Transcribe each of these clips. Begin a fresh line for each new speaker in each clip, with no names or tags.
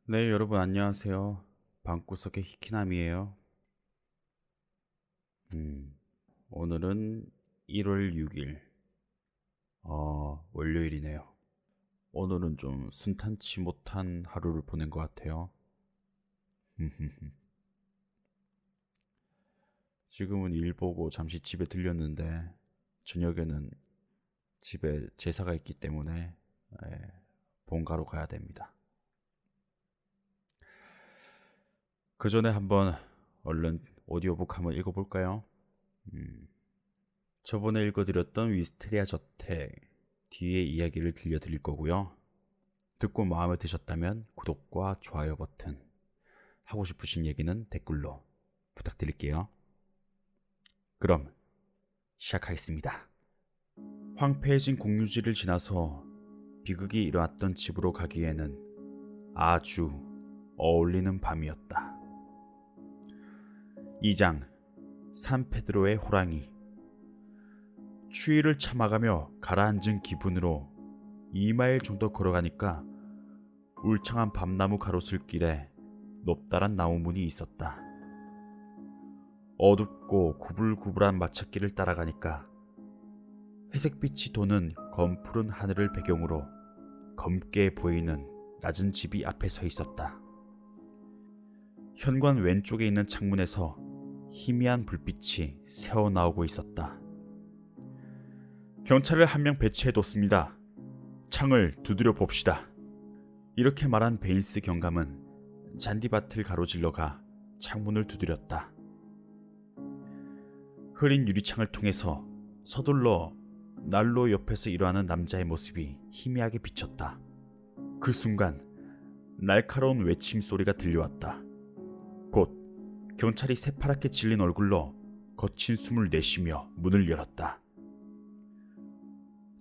네, 여러분 안녕하세요. 방구석의 히키남이에요. 음, 오늘은 1월 6일, 월요일이네요. 오늘은 좀 순탄치 못한 하루를 보낸 것 같아요. 지금은 일 보고 잠시 집에 들렸는데 저녁에는 집에 제사가 있기 때문에 본가로 가야 됩니다. 그 전에 한번 얼른 오디오북 한번 읽어볼까요? 저번에 읽어드렸던 위스테리아 저택 뒤의 이야기를 들려드릴 거고요. 듣고 마음에 드셨다면 구독과 좋아요 버튼, 하고 싶으신 얘기는 댓글로 부탁드릴게요. 그럼 시작하겠습니다. 황폐해진 공유지를 지나서 비극이 일어났던 집으로 가기에는 아주 어울리는 밤이었다. 2장 산페드로의 호랑이. 추위를 참아가며 가라앉은 기분으로 2마일 정도 걸어가니까 울창한 밤나무 가로수길에 높다란 나무문이 있었다. 어둡고 구불구불한 마찻길을 따라가니까 회색빛이 도는 검푸른 하늘을 배경으로 검게 보이는 낮은 집이 앞에 서 있었다. 현관 왼쪽에 있는 창문에서 희미한 불빛이 새어나오고 있었다. 경찰을 한 명 배치해뒀습니다. 창을 두드려 봅시다. 이렇게 말한 베인스 경감은 잔디밭을 가로질러가 창문을 두드렸다. 흐린 유리창을 통해서 서둘러 난로 옆에서 일어나는 남자의 모습이 희미하게 비쳤다. 그 순간 날카로운 외침 소리가 들려왔다. 곧 경찰이 새파랗게 질린 얼굴로 거친 숨을 내쉬며 문을 열었다.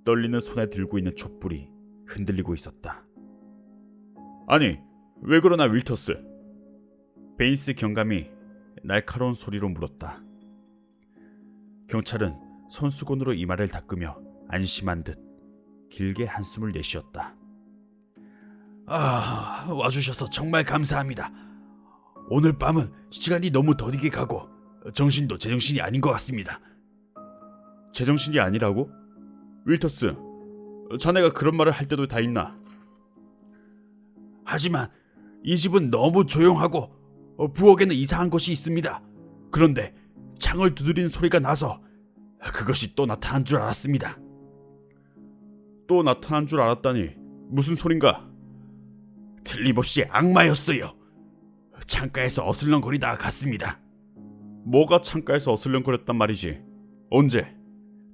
떨리는 손에 들고 있는 촛불이 흔들리고 있었다. 아니, 왜 그러나 윌터스? 베인스 경감이 날카로운 소리로 물었다. 경찰은 손수건으로 이마를 닦으며 안심한 듯 길게 한숨을 내쉬었다. 와주셔서 정말 감사합니다. 오늘 밤은 시간이 너무 더디게 가고 정신도 제정신이 아닌 것 같습니다. 제정신이 아니라고? 윌터스, 자네가 그런 말을 할 때도 다 있나? 하지만 이 집은 너무 조용하고 부엌에는 이상한 것이 있습니다. 그런데 창을 두드리는 소리가 나서 그것이 또 나타난 줄 알았습니다. 또 나타난 줄 알았다니 무슨 소린가? 틀림없이 악마였어요. 창가에서 어슬렁거리다가 갔습니다. 뭐가 창가에서 어슬렁거렸단 말이지? 언제?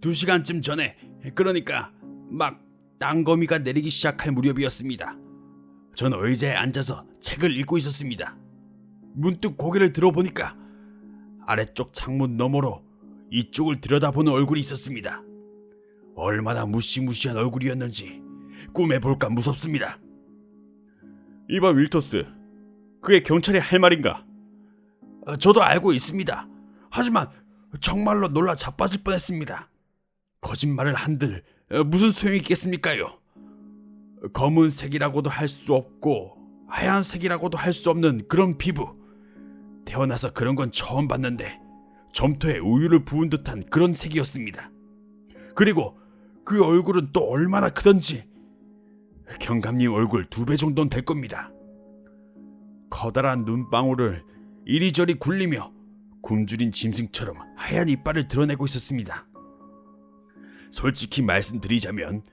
2시간쯤 전에, 그러니까 막 땅거미가 내리기 시작할 무렵이었습니다. 저는 의자에 앉아서 책을 읽고 있었습니다. 문득 고개를 들어보니까 아래쪽 창문 너머로 이쪽을 들여다보는 얼굴이 있었습니다. 얼마나 무시무시한 얼굴이었는지 꿈에 볼까 무섭습니다. 이봐 윌터스, 그게 경찰이 할 말인가? 저도 알고 있습니다. 하지만 정말로 놀라 자빠질 뻔했습니다. 거짓말을 한들 무슨 소용이 있겠습니까요? 검은색이라고도 할 수 없고 하얀색이라고도 할 수 없는 그런 피부. 태어나서 그런 건 처음 봤는데 점토에 우유를 부은 듯한 그런 색이었습니다. 그리고 그 얼굴은 또 얼마나 크던지 경감님 얼굴 2배 정도는 될 겁니다. 커다란 눈방울을 이리저리 굴리며 굶주린 짐승처럼 하얀 이빨을 드러내고 있었습니다. 솔직히 말씀드리자면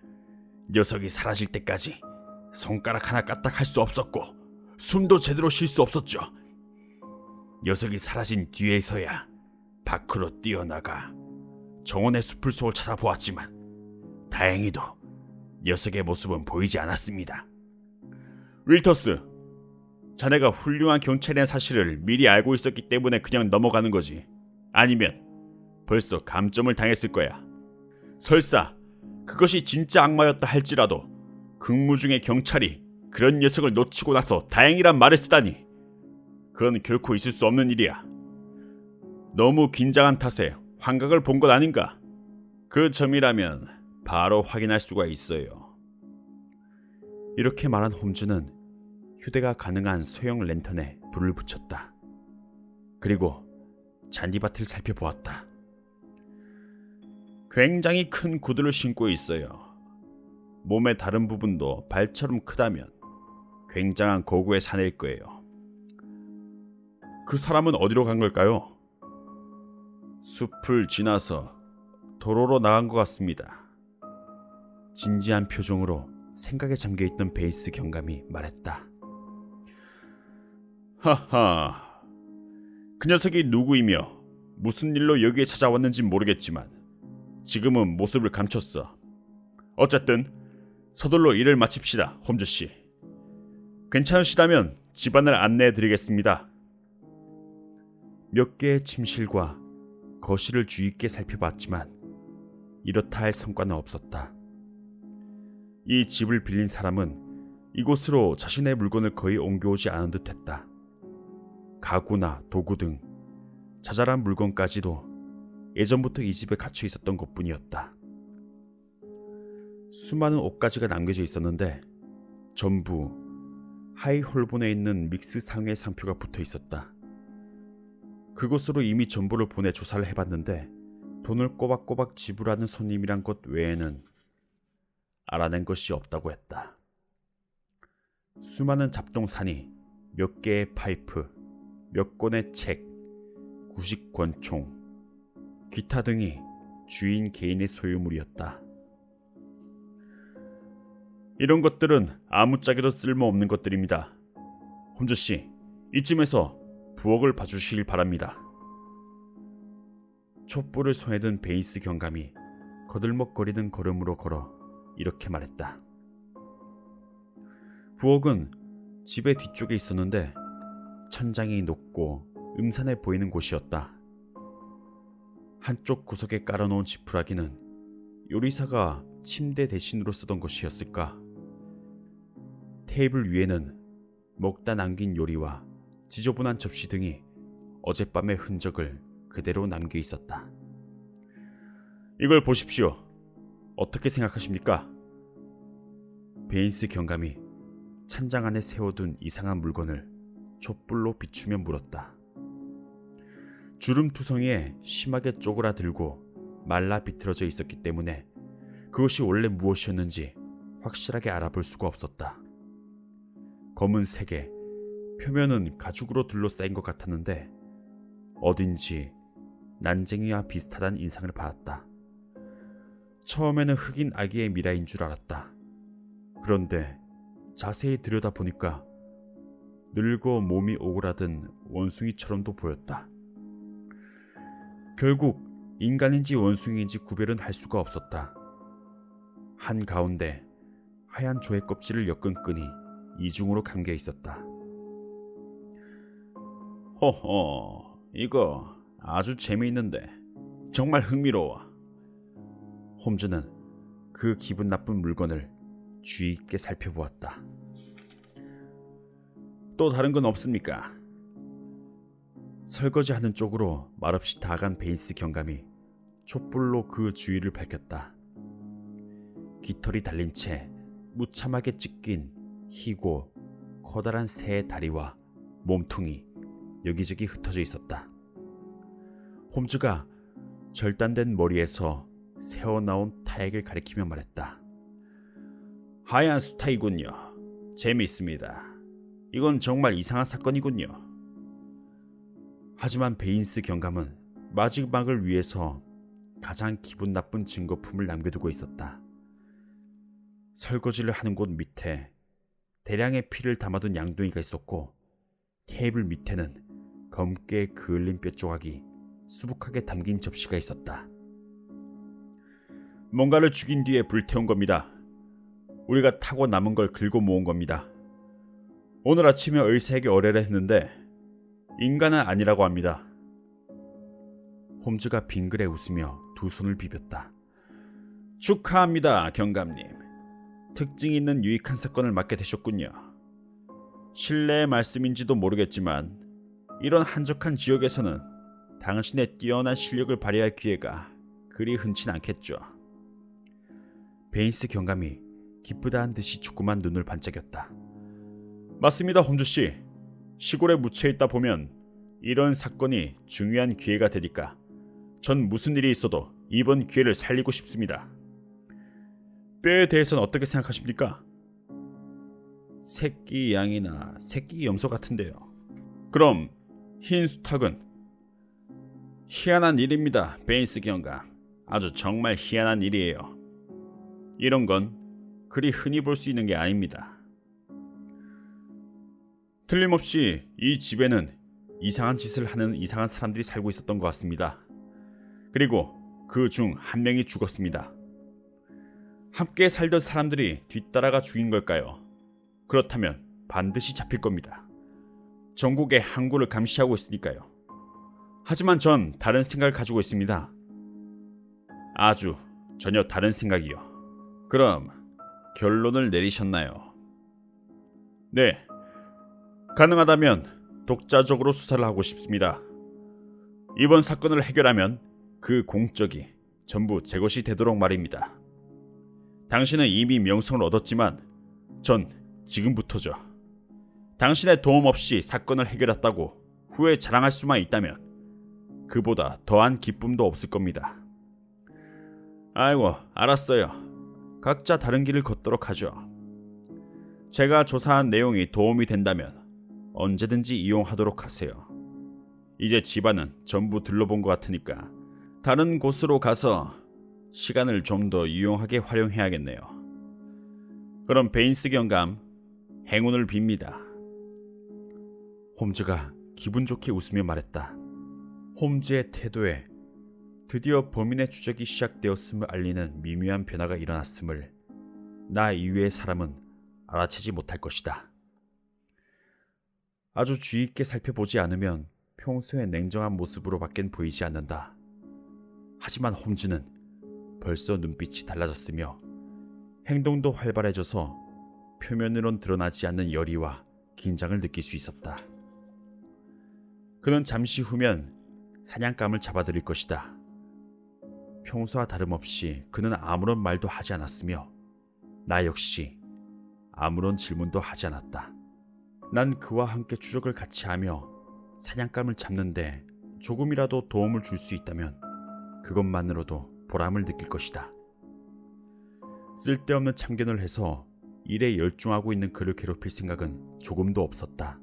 녀석이 사라질 때까지 손가락 하나 까딱할 수 없었고 숨도 제대로 쉴 수 없었죠. 녀석이 사라진 뒤에서야 밖으로 뛰어나가 정원의 숲을 속을 찾아보았지만 다행히도 녀석의 모습은 보이지 않았습니다. 윌터스, 자네가 훌륭한 경찰이라는 사실을 미리 알고 있었기 때문에 그냥 넘어가는 거지. 아니면 벌써 감점을 당했을 거야. 설사 그것이 진짜 악마였다 할지라도 근무 중에 경찰이 그런 녀석을 놓치고 나서 다행이란 말을 쓰다니, 그건 결코 있을 수 없는 일이야. 너무 긴장한 탓에 환각을 본 것 아닌가? 그 점이라면 바로 확인할 수가 있어요. 이렇게 말한 홈즈는 휴대가 가능한 소형 랜턴에 불을 붙였다. 그리고 잔디밭을 살펴보았다. 굉장히 큰 구두를 신고 있어요. 몸의 다른 부분도 발처럼 크다면 굉장한 거구의 사내일 거예요. 그 사람은 어디로 간 걸까요? 숲을 지나서 도로로 나간 것 같습니다. 진지한 표정으로 생각에 잠겨있던 베이스 경감이 말했다. 하하, 그 녀석이 누구이며 무슨 일로 여기에 찾아왔는지 모르겠지만 지금은 모습을 감췄어. 어쨌든 서둘러 일을 마칩시다, 홈즈씨. 괜찮으시다면 집안을 안내해드리겠습니다. 몇 개의 침실과 거실을 주의 있게 살펴봤지만 이렇다 할 성과는 없었다. 이 집을 빌린 사람은 이곳으로 자신의 물건을 거의 옮겨오지 않은 듯했다. 가구나 도구 등 자잘한 물건까지도 예전부터 이 집에 갇혀 있었던 것뿐이었다. 수많은 옷가지가 남겨져 있었는데 전부 하이홀본에 있는 믹스 상해 상표가 붙어 있었다. 그곳으로 이미 정보를 보내 조사를 해봤는데 돈을 꼬박꼬박 지불하는 손님이란 것 외에는 알아낸 것이 없다고 했다. 수많은 잡동사니, 몇 개의 파이프, 몇 권의 책, 구식 권총, 기타 등이 주인 개인의 소유물이었다. 이런 것들은 아무짝에도 쓸모없는 것들입니다. 홈즈씨, 이쯤에서 부엌을 봐주시길 바랍니다. 촛불을 손에 든 베이스 경감이 거들먹거리는 걸음으로 걸어 이렇게 말했다. 부엌은 집의 뒤쪽에 있었는데 천장이 높고 음산해 보이는 곳이었다. 한쪽 구석에 깔아놓은 지푸라기는 요리사가 침대 대신으로 쓰던 것이었을까? 테이블 위에는 먹다 남긴 요리와 지저분한 접시 등이 어젯밤의 흔적을 그대로 남겨 있었다. 이걸 보십시오. 어떻게 생각하십니까? 베인스 경감이 찬장 안에 세워둔 이상한 물건을 촛불로 비추며 물었다. 주름투성이에 심하게 쪼그라들고 말라 비틀어져 있었기 때문에 그것이 원래 무엇이었는지 확실하게 알아볼 수가 없었다. 검은색에 표면은 가죽으로 둘러싸인 것 같았는데 어딘지 난쟁이와 비슷하다는 인상을 받았다. 처음에는 흑인 아기의 미라인 줄 알았다. 그런데 자세히 들여다보니까 늙어 몸이 오그라든 원숭이처럼도 보였다. 결국 인간인지 원숭이인지 구별은 할 수가 없었다. 한가운데 하얀 조의 껍질을 엮은 끈이 이중으로 감겨 있었다. 허허, 이거 아주 재미있는데 정말 흥미로워. 홈즈는 그 기분 나쁜 물건을 주의 있게 살펴보았다. 또 다른 건 없습니까? 설거지하는 쪽으로 말없이 다가간 베인스 경감이 촛불로 그 주위를 밝혔다. 깃털이 달린 채 무참하게 찢긴 희고 커다란 새의 다리와 몸통이 여기저기 흩어져 있었다. 홈즈가 절단된 머리에서 새어나온 타액을 가리키며 말했다. 하얀 수타이군요. 재미있습니다. 이건 정말 이상한 사건이군요. 하지만 베인스 경감은 마지막을 위해서 가장 기분 나쁜 증거품을 남겨두고 있었다. 설거지를 하는 곳 밑에 대량의 피를 담아둔 양동이가 있었고 테이블 밑에는 검게 그을린 뼈조각이 수북하게 담긴 접시가 있었다. 뭔가를 죽인 뒤에 불태운 겁니다. 우리가 타고 남은 걸 긁어 모은 겁니다. 오늘 아침에 을새에게 어뢰를 했는데 인간은 아니라고 합니다. 홈즈가 빙그레 웃으며 두 손을 비볐다. 축하합니다, 경감님. 특징 있는 유익한 사건을 맡게 되셨군요. 실례의 말씀인지도 모르겠지만 이런 한적한 지역에서는 당신의 뛰어난 실력을 발휘할 기회가 그리 흔치 않겠죠. 베인스 경감이 기쁘다한 듯이 조그만 눈을 반짝였다. 맞습니다, 홈즈 씨. 시골에 묻혀 있다 보면 이런 사건이 중요한 기회가 되니까 전 무슨 일이 있어도 이번 기회를 살리고 싶습니다. 뼈에 대해서는 어떻게 생각하십니까? 새끼 양이나 새끼 염소 같은데요. 그럼 흰 수탉은? 희한한 일입니다, 베인스 경감. 아주 정말 희한한 일이에요. 이런 건 그리 흔히 볼 수 있는 게 아닙니다. 틀림없이 이 집에는 이상한 짓을 하는 이상한 사람들이 살고 있었던 것 같습니다. 그리고 그 중 한 명이 죽었습니다. 함께 살던 사람들이 뒤따라가 죽인 걸까요? 그렇다면 반드시 잡힐 겁니다. 전국의 항구를 감시하고 있으니까요. 하지만 전 다른 생각을 가지고 있습니다. 아주 전혀 다른 생각이요. 그럼 결론을 내리셨나요? 네, 가능하다면 독자적으로 수사를 하고 싶습니다. 이번 사건을 해결하면 그 공적이 전부 제 것이 되도록 말입니다. 당신은 이미 명성을 얻었지만 전 지금부터죠. 당신의 도움 없이 사건을 해결했다고 후에 자랑할 수만 있다면 그보다 더한 기쁨도 없을 겁니다. 아이고, 알았어요. 각자 다른 길을 걷도록 하죠. 제가 조사한 내용이 도움이 된다면 언제든지 이용하도록 하세요. 이제 집안은 전부 둘러본 것 같으니까 다른 곳으로 가서 시간을 좀 더 유용하게 활용해야겠네요. 그럼 베인스 경감, 행운을 빕니다. 홈즈가 기분 좋게 웃으며 말했다. 홈즈의 태도에 드디어 범인의 추적이 시작되었음을 알리는 미묘한 변화가 일어났음을 나 이외의 사람은 알아채지 못할 것이다. 아주 주의 있게 살펴보지 않으면 평소의 냉정한 모습으로 밖엔 보이지 않는다. 하지만 홈즈는 벌써 눈빛이 달라졌으며 행동도 활발해져서 표면으론 드러나지 않는 열의와 긴장을 느낄 수 있었다. 그는 잠시 후면 사냥감을 잡아들일 것이다. 평소와 다름없이 그는 아무런 말도 하지 않았으며 나 역시 아무런 질문도 하지 않았다. 난 그와 함께 추적을 같이 하며 사냥감을 잡는데 조금이라도 도움을 줄 수 있다면 그것만으로도 보람을 느낄 것이다. 쓸데없는 참견을 해서 일에 열중하고 있는 그를 괴롭힐 생각은 조금도 없었다.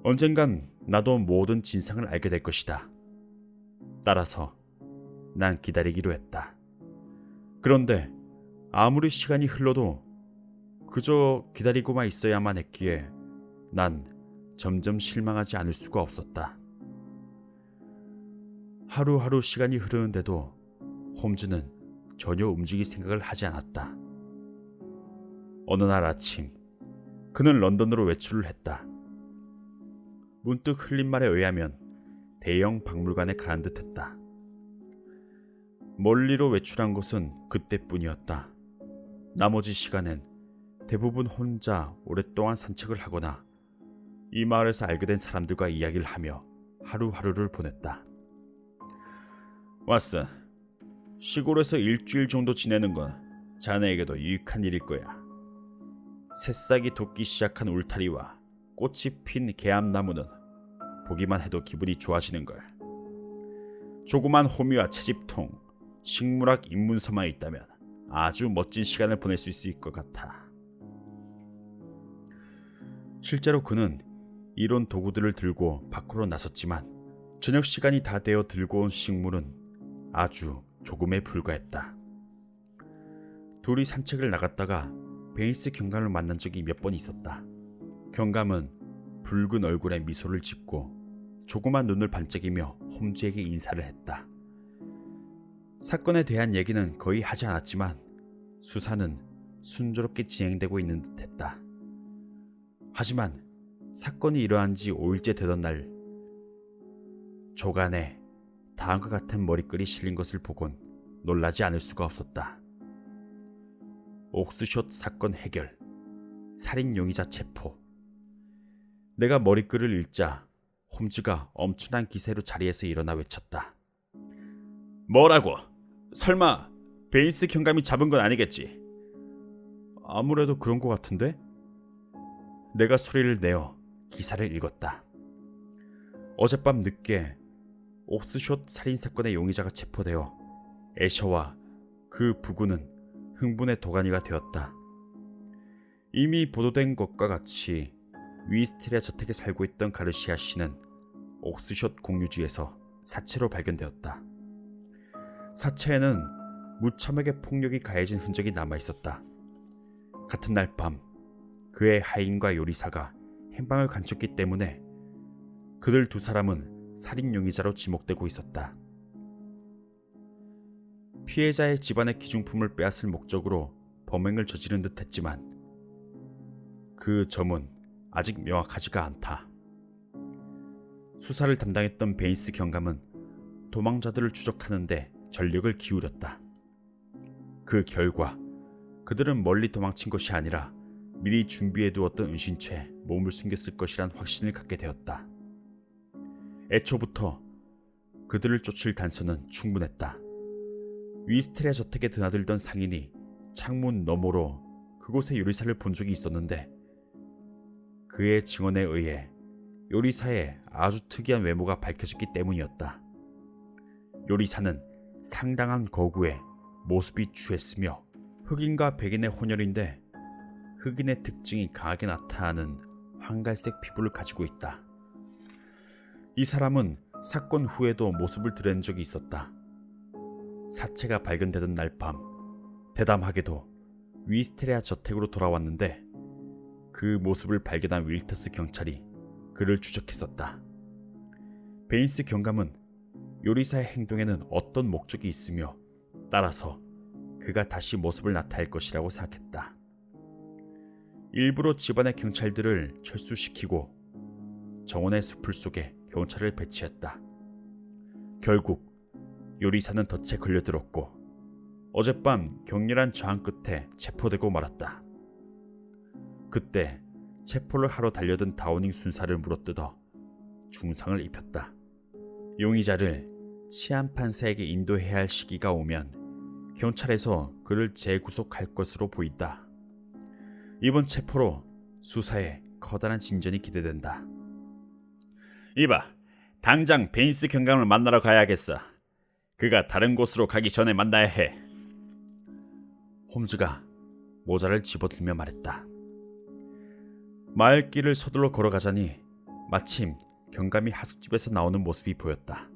언젠간 나도 모든 진상을 알게 될 것이다. 따라서 난 기다리기로 했다. 그런데 아무리 시간이 흘러도 그저 기다리고만 있어야만 했기에 난 점점 실망하지 않을 수가 없었다. 하루하루 시간이 흐르는데도 홈즈는 전혀 움직일 생각을 하지 않았다. 어느 날 아침 그는 런던으로 외출을 했다. 문득 흘린 말에 의하면 대형 박물관에 가는 듯했다. 멀리로 외출한 것은 그때뿐이었다. 나머지 시간엔 대부분 혼자 오랫동안 산책을 하거나 이 마을에서 알게 된 사람들과 이야기를 하며 하루하루를 보냈다. 왓슨, 시골에서 일주일 정도 지내는 건 자네에게도 유익한 일일 거야. 새싹이 돋기 시작한 울타리와 꽃이 핀 개암나무는 보기만 해도 기분이 좋아지는걸. 조그만 호미와 채집통, 식물학 입문서만 있다면 아주 멋진 시간을 보낼 수 있을 것 같아. 실제로 그는 이런 도구들을 들고 밖으로 나섰지만 저녁 시간이 다 되어 들고 온 식물은 아주 조금에 불과했다. 둘이 산책을 나갔다가 베인스 경감을 만난 적이 몇 번 있었다. 경감은 붉은 얼굴에 미소를 짓고 조그만 눈을 반짝이며 홈즈에게 인사를 했다. 사건에 대한 얘기는 거의 하지 않았지만 수사는 순조롭게 진행되고 있는 듯했다. 하지만 사건이 일어난 지 5일째 되던 날, 조간에 다음과 같은 머리글이 실린 것을 보곤 놀라지 않을 수가 없었다. 옥스숏 사건 해결, 살인 용의자 체포. 내가 머리글을 읽자 홈즈가 엄청난 기세로 자리에서 일어나 외쳤다. 뭐라고? 설마 베인스 경감이 잡은 건 아니겠지? 아무래도 그런 것 같은데? 내가 소리를 내어 기사를 읽었다. 어젯밤 늦게 옥스숏 살인사건의 용의자가 체포되어 애셔와 그 부군은 흥분의 도가니가 되었다. 이미 보도된 것과 같이 위스트리아 저택에 살고 있던 가르시아 씨는 옥스숏 공유지에서 사체로 발견되었다. 사체에는 무참하게 폭력이 가해진 흔적이 남아있었다. 같은 날 밤 그의 하인과 요리사가 행방을 간쳤기 때문에 그들 두 사람은 살인 용의자로 지목되고 있었다. 피해자의 집안의 기중품을 빼앗을 목적으로 범행을 저지른 듯 했지만 그 점은 아직 명확하지가 않다. 수사를 담당했던 베인스 경감은 도망자들을 추적하는데 전력을 기울였다. 그 결과 그들은 멀리 도망친 것이 아니라 미리 준비해두었던 은신처에 몸을 숨겼을 것이란 확신을 갖게 되었다. 애초부터 그들을 쫓을 단서는 충분했다. 위스트리아 저택에 드나들던 상인이 창문 너머로 그곳에 요리사를 본 적이 있었는데 그의 증언에 의해 요리사의 아주 특이한 외모가 밝혀졌기 때문이었다. 요리사는 상당한 거구에 모습이 추했으며 흑인과 백인의 혼혈인데 흑인의 특징이 강하게 나타나는 황갈색 피부를 가지고 있다. 이 사람은 사건 후에도 모습을 드러낸 적이 있었다. 사체가 발견되던 날 밤 대담하게도 위스테리아 저택으로 돌아왔는데 그 모습을 발견한 윌터스 경찰이 그를 추적했었다. 베인스 경감은 요리사의 행동에는 어떤 목적이 있으며 따라서 그가 다시 모습을 나타낼 것이라고 생각했다. 일부러 집안의 경찰들을 철수시키고 정원의 숲을 속에 경찰을 배치했다. 결국 요리사는 덫에 걸려들었고 어젯밤 격렬한 저항 끝에 체포되고 말았다. 그때 체포를 하러 달려든 다우닝 순사를 물어뜯어 중상을 입혔다. 용의자를 치안 판사에게 인도해야 할 시기가 오면 경찰에서 그를 재구속할 것으로 보인다. 이번 체포로 수사에 커다란 진전이 기대된다. 이봐, 당장 베인스 경감을 만나러 가야겠어. 그가 다른 곳으로 가기 전에 만나야 해. 홈즈가 모자를 집어들며 말했다. 마을길을 서둘러 걸어가자니 마침 경감이 하숙집에서 나오는 모습이 보였다.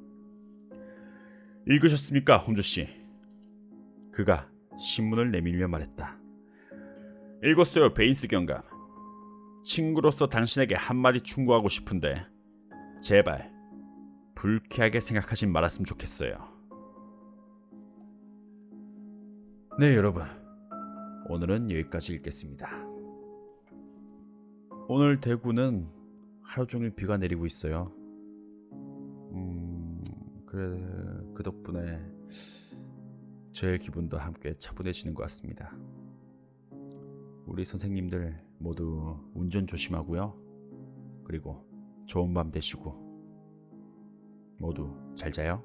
읽으셨습니까, 홈즈씨? 그가 신문을 내밀며 말했다. 읽었어요, 베인스 경감. 친구로서 당신에게 한마디 충고하고 싶은데 제발 불쾌하게 생각하진 말았으면 좋겠어요. 네, 여러분. 오늘은 여기까지 읽겠습니다. 오늘 대구는 하루 종일 비가 내리고 있어요. 그 덕분에 저의 기분도 함께 차분해지는 것 같습니다. 우리 선생님들 모두 운전 조심하고요. 그리고 좋은 밤 되시고 모두 잘 자요.